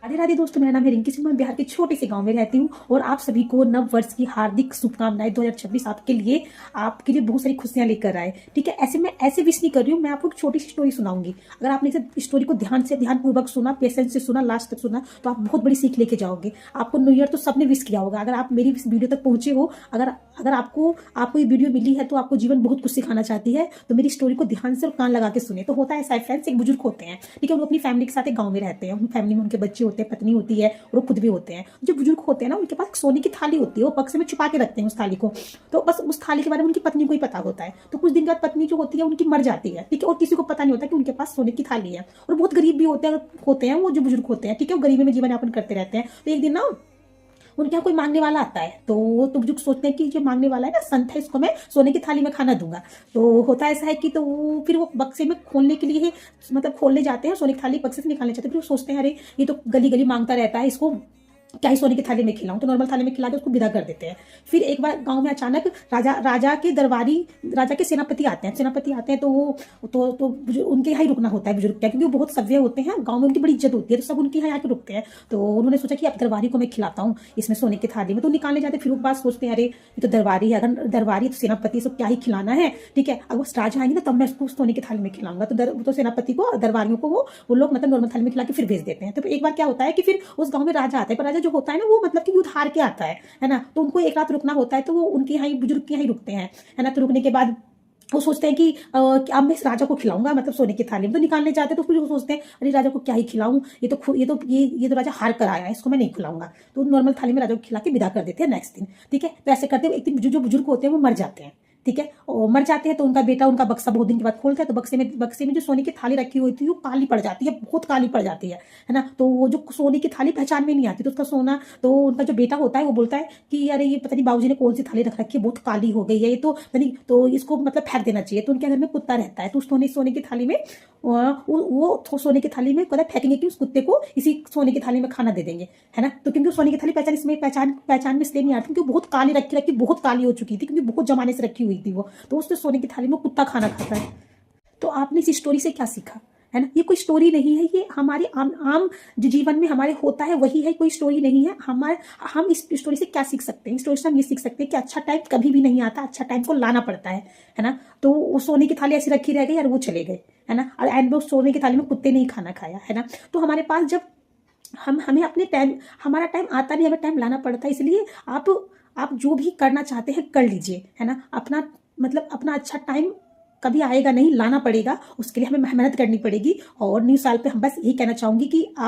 राधे राधे दोस्तों, मेरा नाम है रिंकी सिंह। मैं बिहार के छोटे से गांव में रहती हूँ और आप सभी को नव वर्ष की हार्दिक शुभकामनाएं। 2026 आपके लिए बहुत सारी खुशियां लेकर आए। ठीक है, ऐसे मैं ऐसे विश नहीं कर रही हूँ। मैं आपको एक छोटी सी स्टोरी सुनाऊंगी। अगर आपने इस स्टोरी को ध्यानपूर्वक सुना, पेशेंस से सुना, लास्ट तक सुना, तो आप बहुत बड़ी सीख लेके जाओगे। आपको न्यू ईयर तो सबने विश किया होगा। अगर आप मेरी इस वीडियो तक पहुंचे हो, अगर अगर आपको आपको ये वीडियो मिली है तो आपको जीवन बहुत कुछ सिखाना चाहती है, तो मेरी स्टोरी को ध्यान से और कान लगा के सुने। तो होता है ऐसा है फ्रेंड्स, एक बुजुर्ग होते हैं। ठीक है, वो अपनी फैमिली के साथ एक गाँव में रहते हैं। उनकी फैमिली में उनके बच्चे होते हैं, पत्नी होती है और वो खुद भी होते हैं। जो बुजुर्ग होते हैं ना, उनके पास सोने की थाली होती है। वो बक्से में छुपा के रखते हैं उस थाली को। तो बस उस थाली के बारे में उनकी पत्नी को ही पता होता है। तो कुछ दिन बाद पत्नी जो होती है उनकी मर जाती है। ठीक है, और किसी को पता नहीं होता कि उनके पास सोने की थाली है। और बहुत गरीब भी होते हैं वो जो बुजुर्ग होते हैं। ठीक है, वो गरीबी में जीवन यापन करते रहते हैं। तो एक दिन ना उनके यहाँ कोई मांगने वाला आता है। तो बुजुर्ग सोचते हैं कि जो मांगने वाला है ना, संत है, इसको मैं सोने की थाली में खाना दूंगा। तो होता ऐसा है कि फिर वो बक्से में खोलने के लिए मतलब खोलने जाते हैं, सोने की थाली बक्से से निकालने चाहते हैं। फिर वो सोचते हैं, अरे ये तो गली गली मांगता रहता है, इसको क्या ही सोने की थाली में खिलाऊं। तो नॉर्मल थाली में खिला के उसको विदा कर देते हैं। फिर एक बार गांव में अचानक राजा के सेनापति आते हैं। तो उनके यहाँ ही रुकना होता है बुजुर्ग का, क्योंकि वो बहुत सभ्य होते हैं। गांव में उनकी बड़ी इज्जत होती है, तो सब उनके यहाँ आके रुकते हैं। तो उन्होंने सोचा कि अब दरबारी को मैं खिलाता हूँ इसमें सोने की थाली में। तो निकालने जाते, फिर वो बात सोचते हैं, अरे ये तो दरबारी है, अगर दरबारी है तो सेनापति से क्या ही खिलाना है। ठीक है, अगर वो राजा आएंगे ना तब मैं उसको सोने की थाली में खिलाऊंगा। तो सेनापति को, दरबारियों को वो लोग मतलब नॉर्मल थाली में खिला के फिर भेज देते हैं। तो एक बार क्या होता है कि फिर उस गांव में राजा आता है, पर राजा जो होता है ना, वो मतलब कि युद्ध हार के आता है ना। तो उनको एक रात रुकना होता है। तो वो उनके यहाँ ही, बुजुर्ग के यहाँ ही रुकते हैं, है ना। तो रुकने के बाद वो सोचते हैं कि अब मैं इस राजा को खिलाऊंगा मतलब सोने की थाली में। तो निकालने जाते हैं, तो फिर वो सोचते हैं, अरे राजा को क्या ही खिलाऊं, ये तो राजा हार कर आया है, इसको मैं नहीं खिलाऊंगा। तो नॉर्मल थाली में राजा को खिला के विदा कर देते हैं नेक्स्ट दिन। ठीक है, तो ऐसे करते हुए एक दिन जो बुजुर्ग होते हैं वो मर जाते हैं। ठीक है, और मर जाते हैं। तो उनका बेटा उनका बक्सा बहुत दिन के बाद खोलता है। तो बक्से में जो सोने की थाली रखी हुई थी वो काली पड़ जाती है, बहुत काली पड़ जाती है ना। तो वो जो सोने की थाली पहचान में नहीं आती, तो उसका सोना, तो उनका जो बेटा होता है वो बोलता है कि अरे ये पता नहीं बाबूजी ने कौन सी थाली रख रखी है, बहुत काली हो गई है ये तो, नहीं तो इसको मतलब फेंक देना चाहिए। तो उनके घर में कुत्ता रहता है। तो उस सोने की थाली में वो सोने की थाली में कहता फेंकेंगे कि उस कुत्ते को इसी सोने की थाली में खाना दे देंगे, है ना। तो क्योंकि सोने की थाली पहचान में इसलिए नहीं आती क्योंकि बहुत काली रखी बहुत काली हो चुकी थी, क्योंकि बहुत जमाने से रखी हुई थी वो। तो उसने सोने की थाली में कुत्ता खाना खाता है। तो आपने इस स्टोरी से क्या सीखा, है ना। ये कोई स्टोरी नहीं है, ये हमारे आम आम जो जीवन में हमारे होता है वही है, कोई स्टोरी नहीं है। हम इस स्टोरी से क्या सीख सकते हैं? इस स्टोरी से हम ये सीख सकते हैं कि अच्छा टाइम कभी भी नहीं आता, अच्छा टाइम को लाना पड़ता है ना। तो वो सोने की थाली ऐसी रखी रह गई और वो चले गए, है ना। और एंड में सोने की थाली में कुत्ते ने ही खाना खाया, है ना। तो हमारे पास जब हमें अपने टाइम, हमारा टाइम आता नहीं, हमें टाइम लाना पड़ता है। इसलिए आप जो भी करना चाहते हैं कर लीजिए, है ना। अपना अच्छा टाइम कभी आएगा नहीं, लाना पड़ेगा। उसके लिए हमें मेहनत करनी पड़ेगी। और न्यू साल पे हम बस यही कहना चाहूंगी कि आप